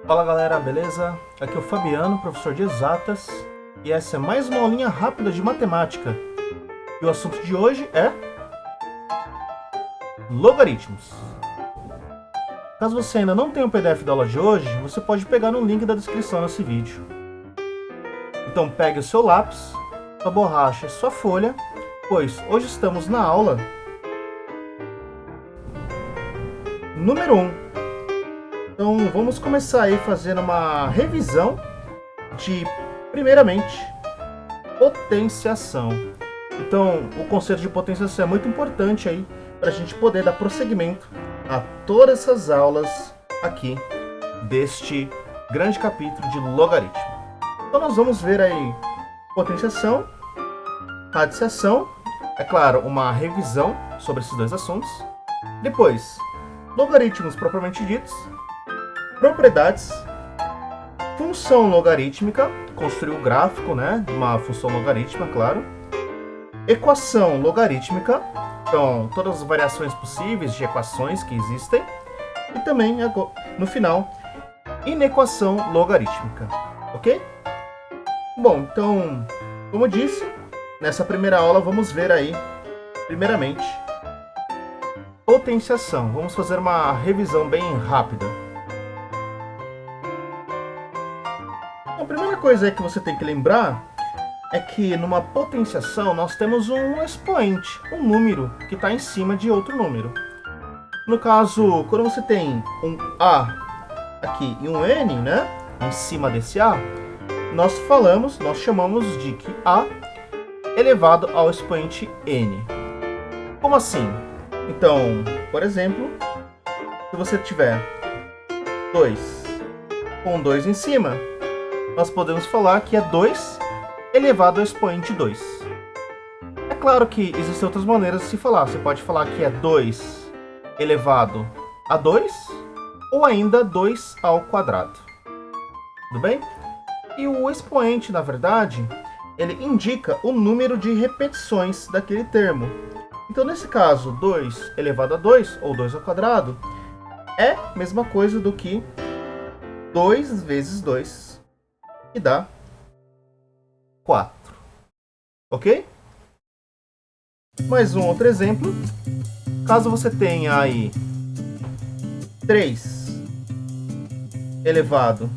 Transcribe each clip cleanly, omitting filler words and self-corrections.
Fala galera, beleza? Aqui é o Fabiano, professor de Exatas, e essa é mais uma aulinha rápida de matemática. E o assunto de hoje é logaritmos. Caso você ainda não tenha o PDF da aula de hoje, você pode pegar no link da descrição desse vídeo. Então pegue o seu lápis, sua borracha e sua folha, pois hoje estamos na aula número 1. Então vamos começar aí fazendo uma revisão de, primeiramente, potenciação. Então o conceito de potenciação é muito importante aí para a gente poder dar prosseguimento a todas essas aulas aqui deste grande capítulo de logaritmo. Então nós vamos ver aí potenciação, radiciação, é claro, uma revisão sobre esses dois assuntos. Depois, logaritmos propriamente ditos, propriedades, função logarítmica, construir o gráfico, né, de uma função logarítmica, claro, equação logarítmica, então todas as variações possíveis de equações que existem, e também, no final, inequação logarítmica, ok? Bom, então, como eu disse, nessa primeira aula vamos ver aí, primeiramente, potenciação. Vamos fazer uma revisão bem rápida. A primeira coisa que você tem que lembrar é que numa potenciação nós temos um expoente, um número que está em cima de outro número. No caso, quando você tem um A aqui e um N, né, em cima desse A, nós chamamos de que A elevado ao expoente N. Como assim? Então, por exemplo, se você tiver 2 com 2 em cima, nós podemos falar que é 2 elevado ao expoente 2. É claro que existem outras maneiras de se falar. Você pode falar que é 2 elevado a 2 ou ainda 2 ao quadrado. Tudo bem? E o expoente, na verdade, ele indica o número de repetições daquele termo. Então, nesse caso, 2 elevado a 2 ou 2 ao quadrado é a mesma coisa do que 2 vezes 2. E dá 4. Ok? Mais um outro exemplo. Caso você tenha aí 3 elevado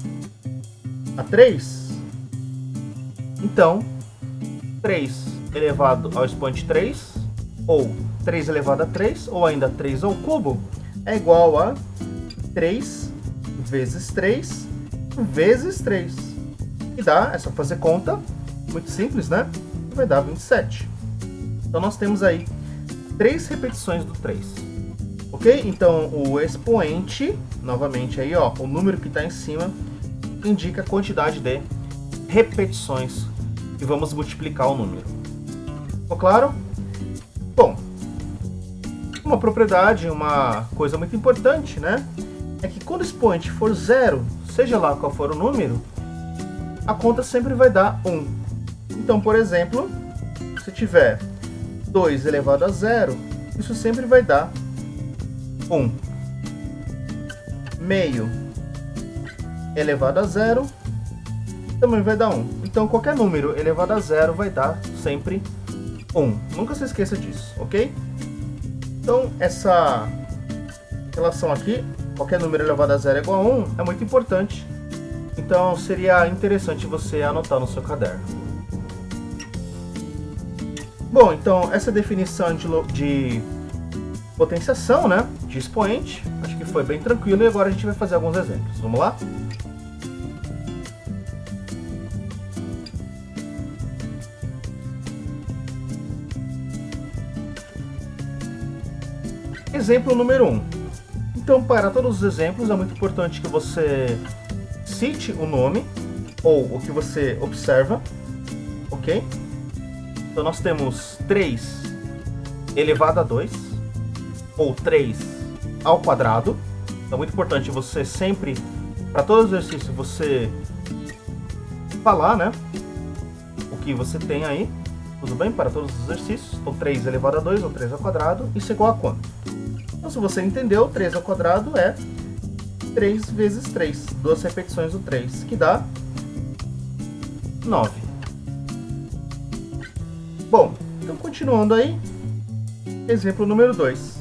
a 3, então 3 elevado ao expoente 3, ou 3 elevado a 3, ou ainda 3 ao cubo, é igual a 3 vezes 3 vezes 3. E dá, é só fazer conta, muito simples, né? Vai dar 27. Então nós temos aí 3 repetições do 3. Ok? Então o expoente, novamente aí, ó, o número que está em cima, indica a quantidade de repetições e vamos multiplicar o número. Ficou claro? Bom, uma propriedade, uma coisa muito importante, né? É que quando o expoente for 0, seja lá qual for o número, a conta sempre vai dar 1. Então, por exemplo, se tiver 2 elevado a 0, isso sempre vai dar 1. Meio elevado a 0 também vai dar 1. Então, qualquer número elevado a 0 vai dar sempre 1. Nunca se esqueça disso, ok? Então, essa relação aqui, qualquer número elevado a 0 é igual a 1, é muito importante. Então, seria interessante você anotar no seu caderno. Bom, então, essa definição de potenciação, né, de expoente, acho que foi bem tranquilo e agora a gente vai fazer alguns exemplos. Vamos lá? Exemplo número 1. Então, para todos os exemplos, é muito importante que você cite o nome ou o que você observa, ok? Então nós temos 3 elevado a 2 ou 3 ao quadrado. Então é muito importante você sempre, para todo exercício, você falar, né, o que você tem aí, tudo bem? Para todos os exercícios, então 3 elevado a 2 ou 3 ao quadrado, isso é igual a quanto? Então se você entendeu, 3 ao quadrado é 3 vezes 3, 2 repetições do 3, que dá 9. Bom, então continuando aí, exemplo número 2.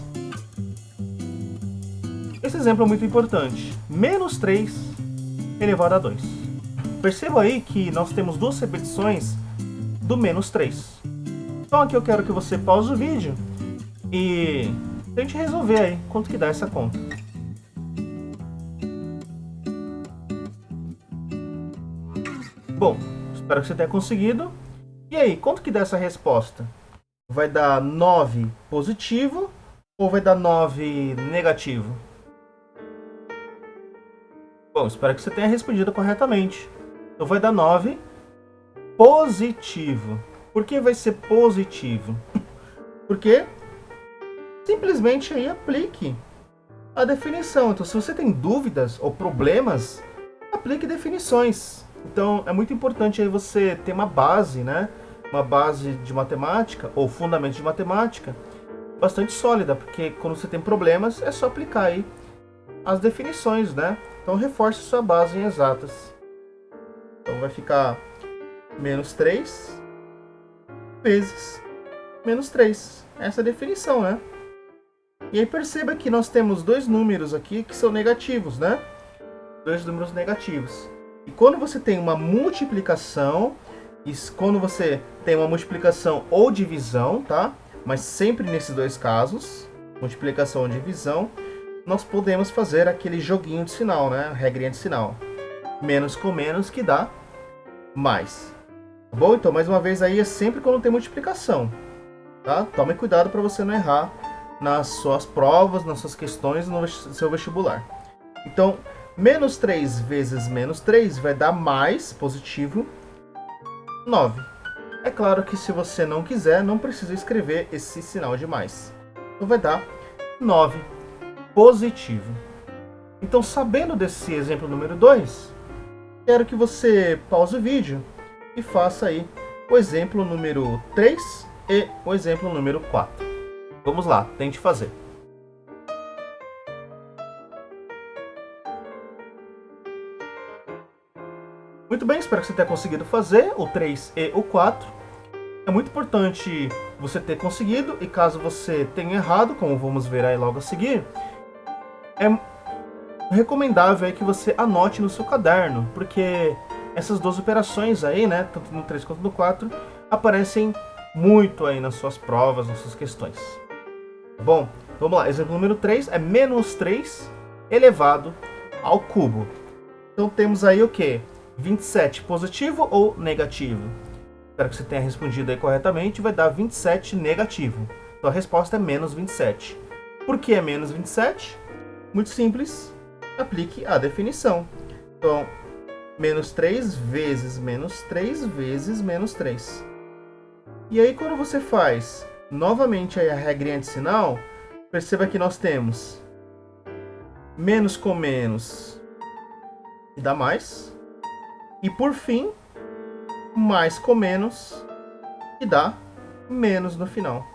Esse exemplo é muito importante. Menos 3 elevado a 2. Perceba aí que nós temos duas repetições do menos 3. Então aqui eu quero que você pause o vídeo e tente resolver aí quanto que dá essa conta. Bom, espero que você tenha conseguido. E aí, quanto que dá essa resposta? Vai dar 9 positivo ou vai dar 9 negativo? Bom, espero que você tenha respondido corretamente. Então vai dar 9 positivo. Por que vai ser positivo? Porque simplesmente aí aplique a definição. Então, se você tem dúvidas ou problemas, aplique definições. Então, é muito importante aí você ter uma base, né? Uma base de matemática ou fundamento de matemática bastante sólida, porque quando você tem problemas é só aplicar aí as definições, né? Então, reforce sua base em exatas. Então, vai ficar menos 3 vezes menos 3. Essa é a definição, né? E aí perceba que nós temos dois números aqui que são negativos, né? Dois números negativos. E quando você tem uma multiplicação, quando você tem uma multiplicação ou divisão, tá? Mas sempre nesses dois casos, multiplicação ou divisão, nós podemos fazer aquele joguinho de sinal, né? A regrinha de sinal. Menos com menos que dá mais. Tá bom? Então, mais uma vez aí, é sempre quando tem multiplicação. Tá? Tome cuidado para você não errar nas suas provas, nas suas questões, no seu vestibular. Então, menos 3 vezes menos 3 vai dar mais, positivo, 9. É claro que se você não quiser, não precisa escrever esse sinal de mais. Então vai dar 9, positivo. Então, sabendo desse exemplo número 2, quero que você pause o vídeo e faça aí o exemplo número 3 e o exemplo número 4. Vamos lá, tente fazer. Muito bem, espero que você tenha conseguido fazer o 3 e o 4. É muito importante você ter conseguido, e caso você tenha errado, como vamos ver aí logo a seguir, é recomendável aí que você anote no seu caderno, porque essas duas operações aí, né, tanto no 3 quanto no 4, aparecem muito aí nas suas provas, nas suas questões. Bom, vamos lá. Exemplo número 3 é menos 3 elevado ao cubo. Então temos aí o que? 27 positivo ou negativo? Espero que você tenha respondido aí corretamente. Vai dar 27 negativo. Então a resposta é menos 27. Por que é menos 27? Muito simples. Aplique a definição. Então, menos 3 vezes menos 3 vezes menos 3. E aí quando você faz novamente aí a regrinha de sinal, perceba que nós temos menos com menos que dá mais. E por fim, mais com menos que dá menos no final.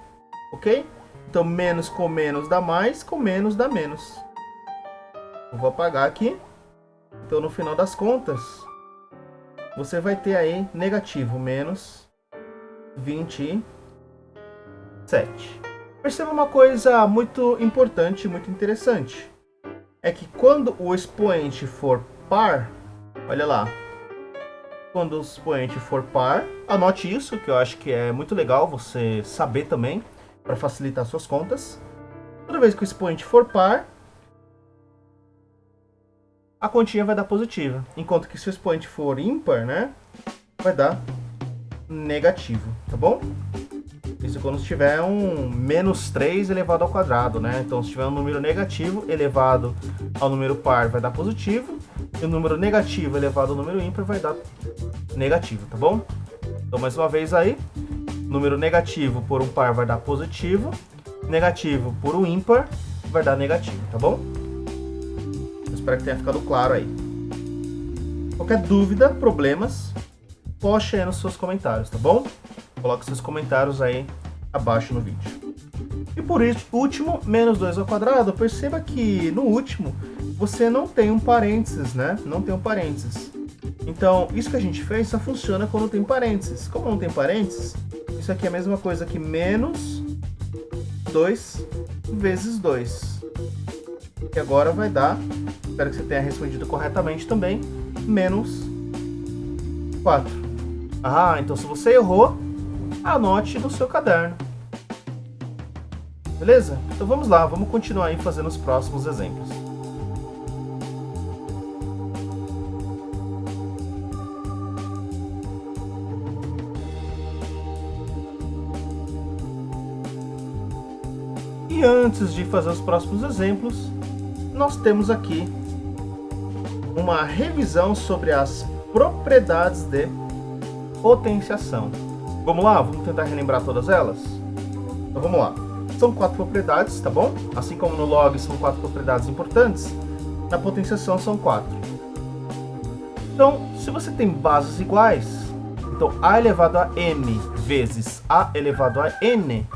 Ok? Então menos com menos dá mais, com menos dá menos. Eu vou apagar aqui. Então no final das contas, você vai ter aí negativo menos 27. Perceba uma coisa muito importante, muito interessante. É que quando o expoente for par, olha lá. Quando o expoente for par, anote isso, que eu acho que é muito legal você saber também, para facilitar suas contas. Toda vez que o expoente for par, a continha vai dar positiva. Enquanto que se o expoente for ímpar, né, vai dar negativo, tá bom? Isso quando tiver um menos 3 elevado ao quadrado, né? Então, se tiver um número negativo elevado ao número par, vai dar positivo. E o número negativo elevado ao número ímpar vai dar negativo, tá bom? Então, mais uma vez aí, número negativo por um par vai dar positivo. Negativo por um ímpar vai dar negativo, tá bom? Espero que tenha ficado claro aí. Qualquer dúvida, problemas, poste aí nos seus comentários, tá bom? Coloque seus comentários aí abaixo no vídeo. E E por último, menos 2 ao quadrado, perceba que no último você não tem um parênteses, né? Não tem um parênteses. Então, isso que a gente fez só funciona quando tem parênteses. Como não tem parênteses, isso aqui é a mesma coisa que menos 2 vezes 2. Que agora vai dar, espero que você tenha respondido corretamente também, menos 4. Ah, então se você errou, anote no seu caderno. Beleza? Então vamos lá, vamos continuar aí fazendo os próximos exemplos. E antes de fazer os próximos exemplos, nós temos aqui uma revisão sobre as propriedades de potenciação. Vamos lá? Vamos tentar relembrar todas elas? Então vamos lá. São 4 propriedades, tá bom? Assim como no log são 4 propriedades importantes, na potenciação são 4. Então, se você tem bases iguais, então a elevado a m vezes a elevado a n,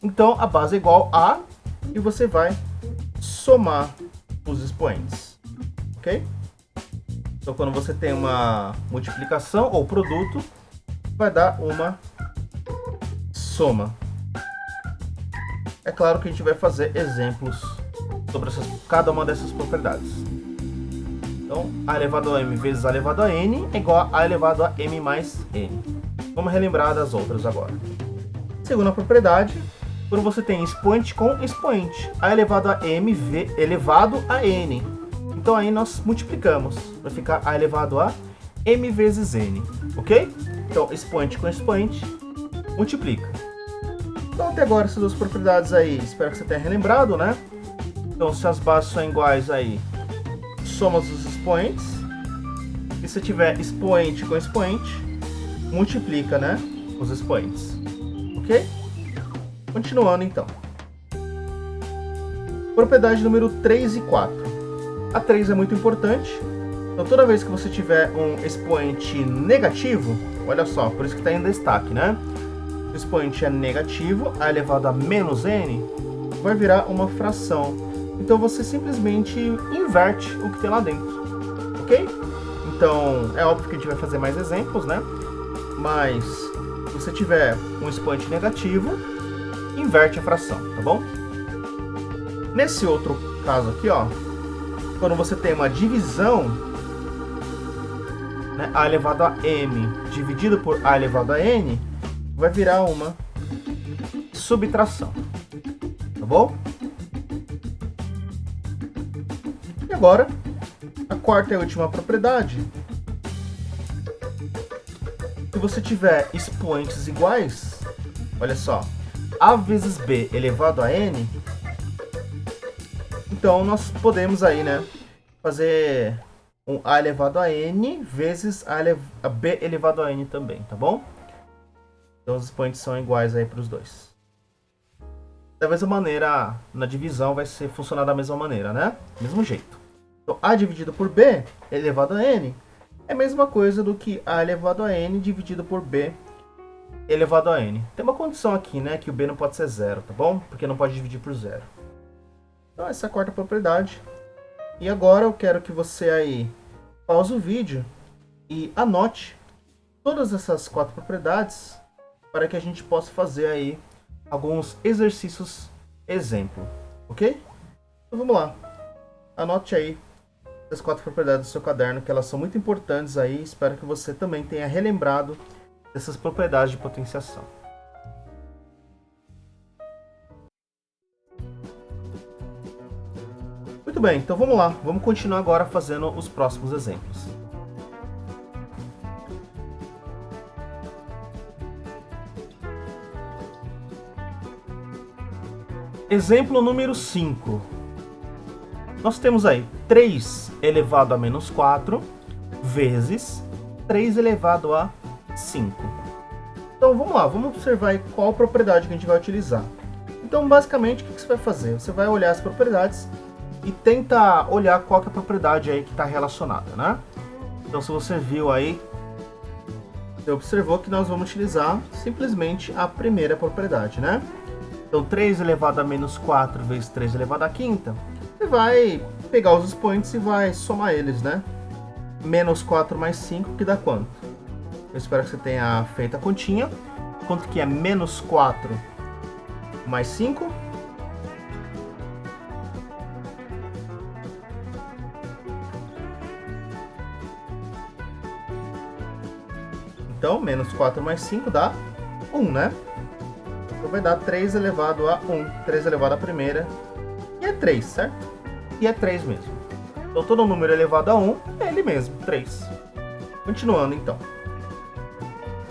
então a base é igual a, e você vai somar os expoentes, ok? Então quando você tem uma multiplicação ou produto, vai dar uma soma. É claro que a gente vai fazer exemplos sobre cada uma dessas propriedades. Então, a elevado a m vezes a elevado a n é igual a elevado a m mais n. Vamos relembrar das outras agora. Segunda propriedade, quando você tem expoente com expoente, a elevado a m elevado a n. Então aí nós multiplicamos, vai ficar a elevado a m vezes n, ok? Então, expoente com expoente, multiplica. Então, até agora, essas duas propriedades aí, espero que você tenha relembrado, né? Então, se as bases são iguais aí, soma os expoentes. E se tiver expoente com expoente, multiplica, né? Os expoentes. Ok? Continuando, então. Propriedade número 3 e 4. A 3 é muito importante. Então, toda vez que você tiver um expoente negativo, olha só, por isso que está em destaque, né? O expoente é negativo, a elevado a menos n, vai virar uma fração. Então, você simplesmente inverte o que tem lá dentro, ok? Então, é óbvio que a gente vai fazer mais exemplos, né? Mas, se você tiver um expoente negativo, inverte a fração, tá bom? Nesse outro caso aqui, ó, quando você tem uma divisão, né, a elevado a m dividido por a elevado a n, vai virar uma subtração, tá bom? E agora, a quarta e última propriedade. Se você tiver expoentes iguais, olha só, a vezes b elevado a n, então nós podemos aí, né, fazer um a elevado a n vezes a b elevado a n também, tá bom? Então os expoentes são iguais aí para os dois. Da mesma maneira, na divisão vai funcionar da mesma maneira, né? Mesmo jeito. Então a dividido por b elevado a n é a mesma coisa do que a elevado a n dividido por b elevado a n. Tem uma condição aqui, né? Que o b não pode ser zero, tá bom? Porque não pode dividir por zero. Então essa é a quarta propriedade. E agora eu quero que você aí pause o vídeo e anote todas essas 4 propriedades para que a gente possa fazer aí alguns exercícios exemplo, ok? Então vamos lá. Anote aí as 4 propriedades do seu caderno, que elas são muito importantes aí. Espero que você também tenha relembrado dessas propriedades de potenciação. Muito bem, então vamos lá. Vamos continuar agora fazendo os próximos exemplos. Exemplo número 5. Nós temos aí 3 elevado a menos 4 vezes 3 elevado a 5. Então vamos lá, vamos observar aí qual propriedade que a gente vai utilizar. Então basicamente o que você vai fazer? Você vai olhar as propriedades e tenta olhar qual que é a propriedade aí que está relacionada, né? Então se você viu aí, você observou que nós vamos utilizar simplesmente a primeira propriedade, né? Então 3 elevado a menos 4 vezes 3 elevado a quinta. Você vai pegar os expoentes e vai somar eles, né? Menos 4 mais 5, que dá quanto? Eu espero que você tenha feito a continha. Quanto que é menos 4 mais 5? Então, menos 4 mais 5 dá 1, né? Então vai dar 3 elevado a 1. 3 elevado à primeira. E é 3, certo? E é 3 mesmo. Então todo número elevado a 1 é ele mesmo, 3. Continuando então.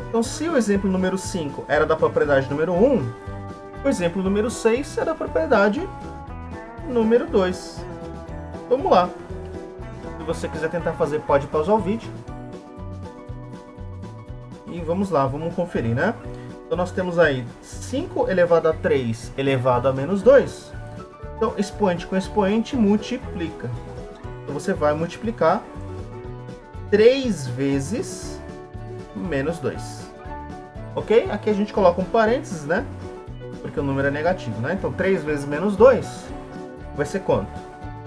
Então se o exemplo número 5 era da propriedade número 1, o exemplo número 6 é da propriedade número 2. Vamos lá. Se você quiser tentar fazer, pode pausar o vídeo. E vamos lá, vamos conferir, né? Então nós temos aí 5 elevado a 3 elevado a menos 2. Então expoente com expoente multiplica. Então você vai multiplicar 3 vezes menos 2. Ok? Aqui a gente coloca um parênteses, né? Porque o número é negativo, né? Então 3 vezes menos 2 vai ser quanto?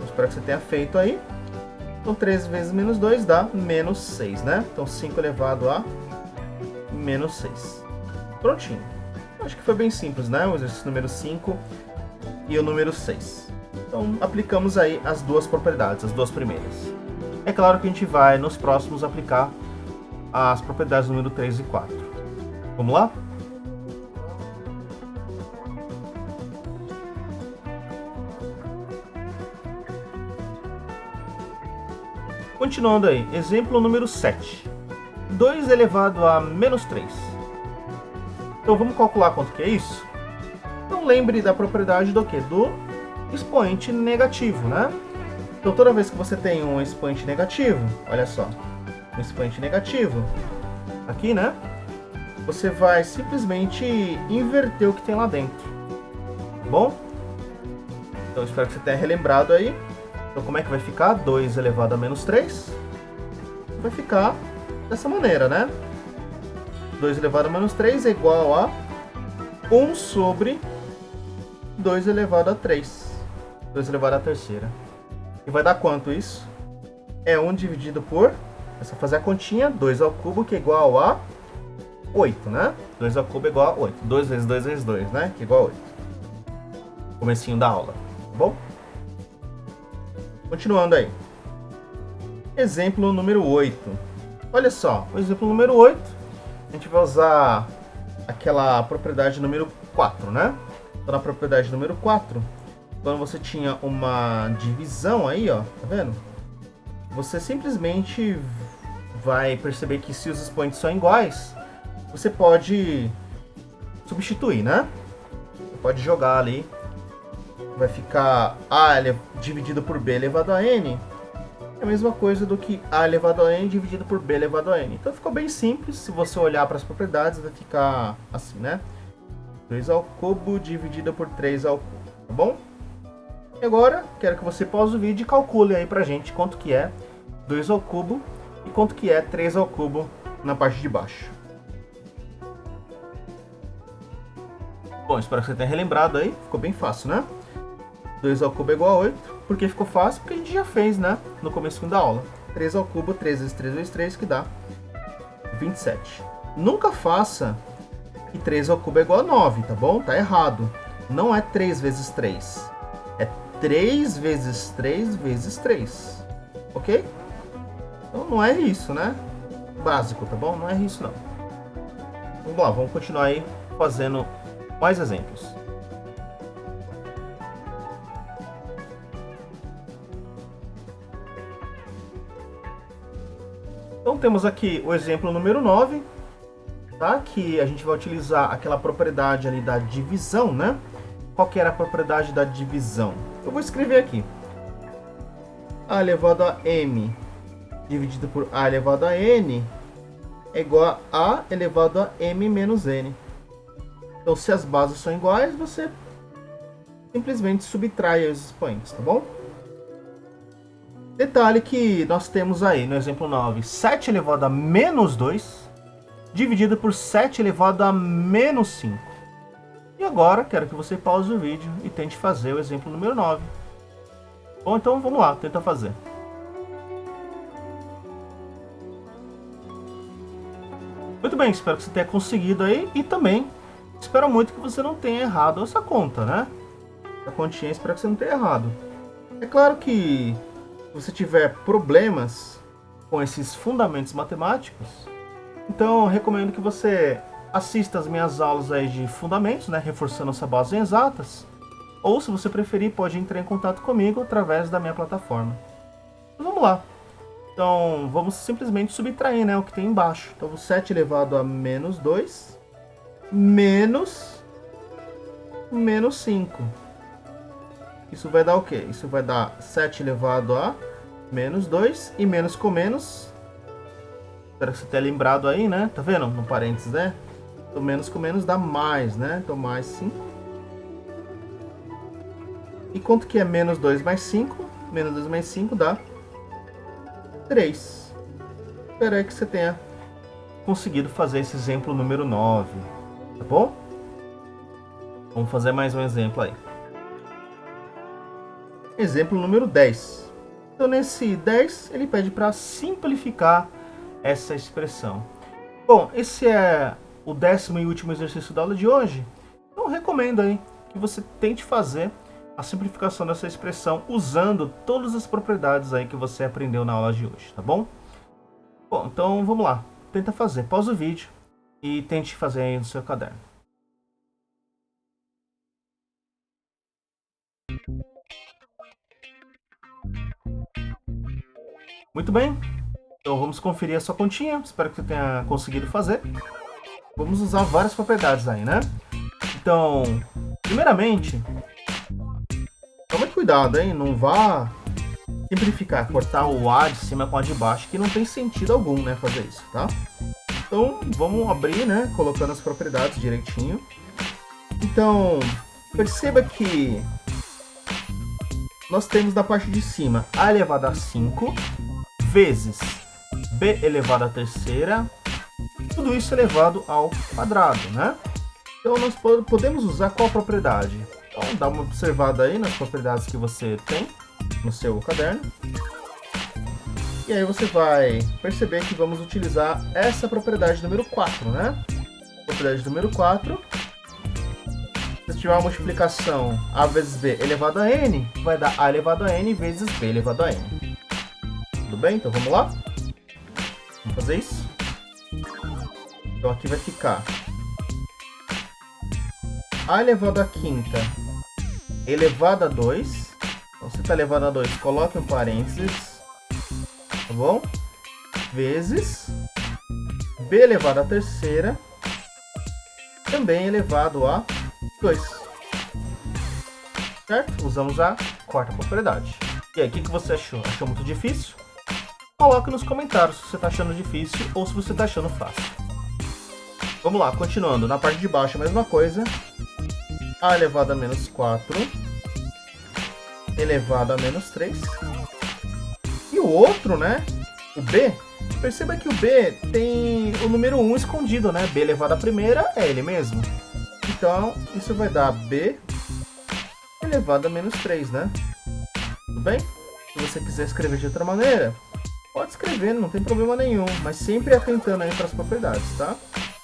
Eu espero que você tenha feito aí. Então 3 vezes menos 2 dá menos 6, né? Então 5 elevado a menos 6. Prontinho. Acho que foi bem simples, né? O exercício número 5 e o número 6. Então aplicamos aí as duas propriedades, as duas primeiras. É claro que a gente vai nos próximos aplicar as propriedades número 3 e 4. Vamos lá? Continuando aí, exemplo número 7. 2 elevado a menos 3. Então vamos calcular quanto que é isso? Então lembre da propriedade do quê? Do expoente negativo, né? Então toda vez que você tem um expoente negativo, olha só, um expoente negativo, aqui, né? Você vai simplesmente inverter o que tem lá dentro, tá bom? Então espero que você tenha relembrado aí. Então como é que vai ficar? 2 elevado a menos 3 vai ficar dessa maneira, né? 2 elevado a menos 3 é igual a 1 sobre 2 elevado a 3. 2 elevado à terceira. E vai dar quanto isso? É 1 dividido por... É só fazer a continha. 2 ao cubo, que é igual a 8, né? 2 ao cubo é igual a 8. 2 vezes 2 vezes 2, né? Que é igual a 8. Comecinho da aula, tá bom? Continuando aí. Exemplo número 8. Olha só, o exemplo número 8, a gente vai usar aquela propriedade número 4, né? Então, na propriedade número 4, quando você tinha uma divisão aí, ó, tá vendo? Você simplesmente vai perceber que se os expoentes são iguais, você pode substituir, né? Você pode jogar ali, vai ficar A dividido por B elevado a N, é a mesma coisa do que A elevado a N dividido por B elevado a N. Então ficou bem simples, se você olhar para as propriedades vai ficar assim, né? 2 ao cubo dividido por 3 ao cubo, tá bom? E agora, quero que você pause o vídeo e calcule aí pra gente quanto que é 2 ao cubo e quanto que é 3 ao cubo na parte de baixo. Bom, espero que você tenha relembrado aí, ficou bem fácil, né? 2 ao cubo é igual a 8. Por que ficou fácil? Porque a gente já fez, né? No começo da aula. 3 ao cubo, 3 vezes 3 vezes 3, que dá 27. Nunca faça que 3 ao cubo é igual a 9, tá bom? Tá errado. Não é 3 vezes 3. É 3 vezes 3 vezes 3. Ok? Então não é isso, né? Básico, tá bom? Não é isso, não. Vamos lá, vamos continuar aí fazendo mais exemplos. Então temos aqui o exemplo número 9, tá? Que a gente vai utilizar aquela propriedade ali da divisão, né? Qual que era a propriedade da divisão? Eu vou escrever aqui. A elevado a m dividido por a elevado a n é igual a elevado a m menos n. Então se as bases são iguais, você simplesmente subtrai os expoentes, tá bom? Detalhe que nós temos aí no exemplo 9, 7 elevado a menos 2 dividido por 7 elevado a menos 5. E agora, quero que você pause o vídeo e tente fazer o exemplo número 9. Bom, então vamos lá, tenta fazer. Muito bem, espero que você tenha conseguido aí e também espero muito que você não tenha errado essa conta, né? A continha, espero que você não tenha errado. É claro que se você tiver problemas com esses fundamentos matemáticos, então eu recomendo que você assista as minhas aulas aí de fundamentos, né? Reforçando essa base em exatas. Ou, se você preferir, pode entrar em contato comigo através da minha plataforma. Então, vamos lá. Então, vamos simplesmente subtrair, né, o que tem embaixo. Então, o 7 elevado a menos 2 menos 5. Isso vai dar o quê? Isso vai dar 7 elevado a menos 2 e menos com menos. Espero que você tenha lembrado aí, né? Tá vendo? No parênteses, né? Então, menos com menos dá mais, né? Então, mais 5. E quanto que é menos 2 mais 5? Menos 2 mais 5 dá 3. Espero aí que você tenha conseguido fazer esse exemplo número 9. Tá bom? Vamos fazer mais um exemplo aí. Exemplo número 10. Então, nesse 10, ele pede para simplificar essa expressão. Bom, esse é o 10º e último exercício da aula de hoje. Então, eu recomendo aí que você tente fazer a simplificação dessa expressão usando todas as propriedades aí que você aprendeu na aula de hoje, tá bom? Bom, então vamos lá. Tenta fazer. Pausa o vídeo e tente fazer aí no seu caderno. Muito bem. Então vamos conferir a sua continha. Espero que você tenha conseguido fazer. Vamos usar várias propriedades aí, né? Então, primeiramente, tome cuidado, hein? Não vá simplificar, cortar o A de cima com a de baixo, que não tem sentido algum, né, fazer isso, tá? Então, vamos abrir, né, colocando as propriedades direitinho. Então, perceba que nós temos da parte de cima A elevado a 5 vezes B elevado à terceira, tudo isso elevado ao quadrado, né? Então, nós podemos usar qual propriedade? Então, dá uma observada aí nas propriedades que você tem no seu caderno. E aí você vai perceber que vamos utilizar essa propriedade número 4, né? Propriedade número 4. Se tiver uma multiplicação A vezes B elevado a N, vai dar A elevado a N vezes B elevado a N. Tudo bem? Então vamos lá? Vamos fazer isso? Então aqui vai ficar A elevado a quinta elevado a 2. Então, se está elevado a 2, coloque um parênteses. Tá bom? Vezes B elevado à terceira, também elevado a 2. Certo? Usamos a quarta propriedade. E aí, o que você achou? Achou muito difícil? Coloque nos comentários se você está achando difícil ou se você está achando fácil. Vamos lá, continuando. Na parte de baixo a mesma coisa. A elevado a menos 4 elevado a menos 3. E o outro, né? O B. Perceba que o B tem o número 1 escondido, né? B elevado à primeira é ele mesmo. Então, isso vai dar B elevado a menos 3, né? Tudo bem? Se você quiser escrever de outra maneira, pode escrever, não tem problema nenhum. Mas sempre atentando aí para as propriedades, tá?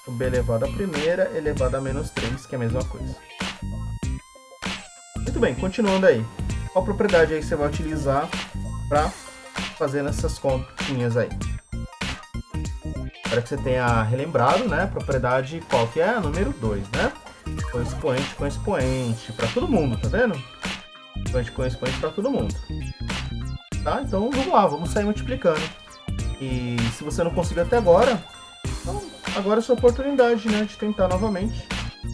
O B elevado à primeira elevado a menos 3, que é a mesma coisa. Muito bem, continuando aí. Qual propriedade aí você vai utilizar para fazer essas continhas aí? Espero que você tenha relembrado, né? Propriedade qual que é? A número 2, né? Com expoente com expoente, para todo mundo, tá vendo? Expoente com expoente para todo mundo. Tá? Então vamos lá, vamos sair multiplicando. E se você não conseguiu até agora, então agora é a sua oportunidade, né, de tentar novamente.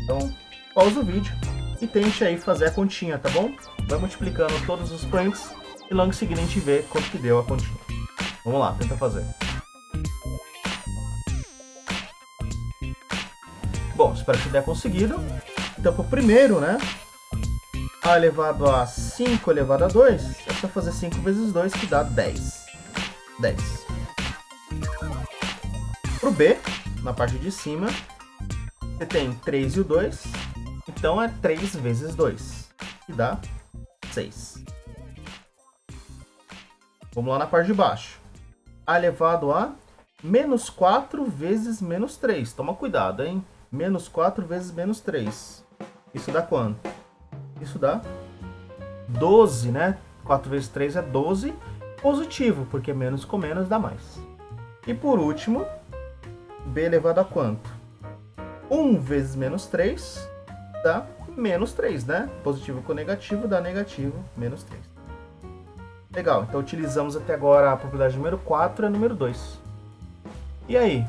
Então pausa o vídeo e tente aí fazer a continha, tá bom? Vai multiplicando todos os expoentes e logo em seguida a gente vê quanto que deu a continha. Vamos lá, tenta fazer. Bom, espero que você tenha conseguido. Então, para o primeiro, né? A elevado a 5 elevado a 2, é só fazer 5 vezes 2, que dá 10. 10. Para o B, na parte de cima, você tem 3 e o 2. Então é 3 vezes 2, que dá 6. Vamos lá na parte de baixo. A elevado a menos 4 vezes menos 3. Toma cuidado, hein? Menos 4 vezes menos 3. Isso dá quanto? Isso dá 12, né? 4 vezes 3 é 12. Positivo, porque menos com menos dá mais. E por último, b elevado a quanto? 1 vezes menos 3 dá menos 3, né? Positivo com negativo dá negativo, menos 3. Legal, então utilizamos até agora a propriedade número 4 e a número 2. E aí?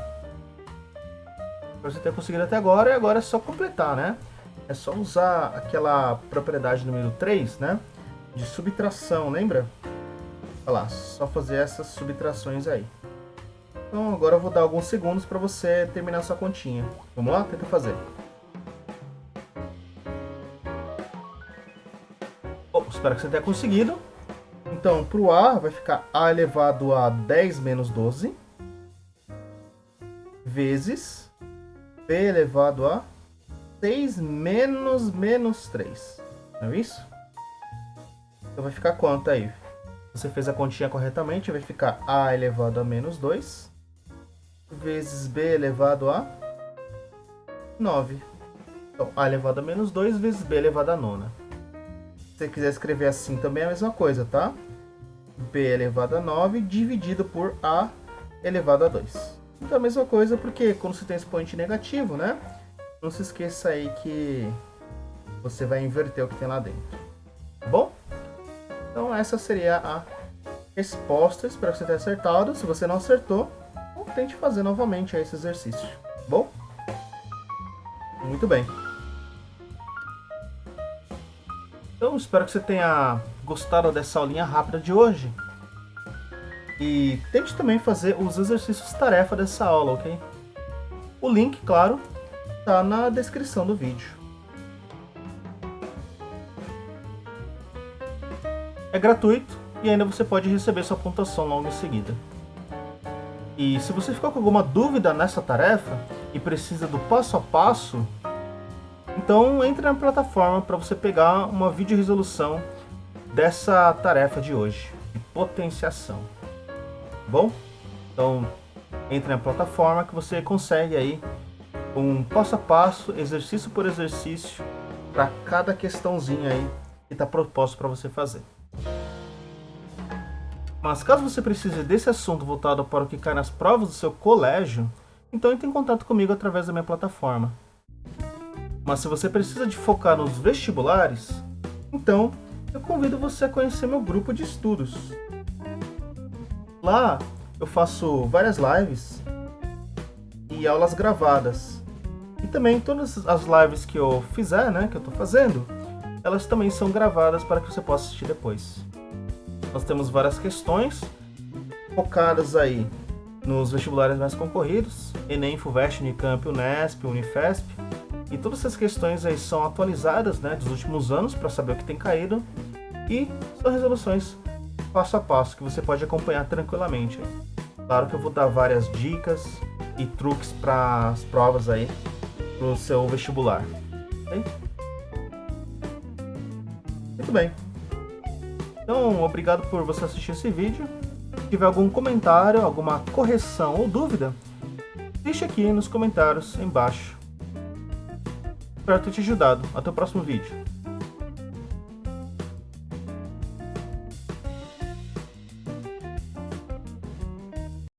Para você ter conseguido até agora, e agora é só completar, né? É só usar aquela propriedade número 3, né? De subtração, lembra? Olha lá, só fazer essas subtrações aí. Então agora eu vou dar alguns segundos para você terminar sua continha. Vamos lá? Tenta fazer. Bom, espero que você tenha conseguido. Então, para o A, vai ficar A elevado a 10 menos 12 vezes B elevado a 6 menos menos 3. Não é isso? Então vai ficar quanto aí? Você fez a continha corretamente, vai ficar A elevado a menos 2 vezes B elevado a 9. Então, A elevado a menos 2 vezes B elevado a nona. Se você quiser escrever assim também é a mesma coisa, tá? B elevado a 9 dividido por A elevado a 2. Então a mesma coisa porque quando você tem expoente negativo, né? Não se esqueça aí que você vai inverter o que tem lá dentro. Tá bom? Então essa seria a resposta. Espero que você tenha acertado. Se você não acertou, tente fazer novamente esse exercício. Tá bom? Muito bem. Então espero que você tenha gostado dessa aulinha rápida de hoje. E tente também fazer os exercícios tarefa dessa aula, ok? O link, claro, está na descrição do vídeo. É gratuito e ainda você pode receber sua pontuação logo em seguida. E se você ficou com alguma dúvida nessa tarefa e precisa do passo a passo, então entre na plataforma para você pegar uma videoresolução dessa tarefa de hoje, de potenciação. Bom? Então entre na plataforma que você consegue aí um passo a passo, exercício por exercício, para cada questãozinha aí que está proposto para você fazer. Mas caso você precise desse assunto voltado para o que cai nas provas do seu colégio, então entre em contato comigo através da minha plataforma. Mas se você precisa de focar nos vestibulares, então eu convido você a conhecer meu grupo de estudos. Lá eu faço várias lives e aulas gravadas. E também todas as lives que eu fizer, né, que eu estou fazendo, elas também são gravadas para que você possa assistir depois. Nós temos várias questões focadas aí nos vestibulares mais concorridos, Enem, Fuvest, Unicamp, Unesp, Unifesp. E todas essas questões aí são atualizadas, né, dos últimos anos para saber o que tem caído. E são resoluções passo a passo que você pode acompanhar tranquilamente. Claro que eu vou dar várias dicas e truques para as provas aí pro seu vestibular. Okay? Muito bem. Então, obrigado por você assistir esse vídeo. Se tiver algum comentário, alguma correção ou dúvida, deixe aqui nos comentários embaixo. Espero ter te ajudado. Até o próximo vídeo.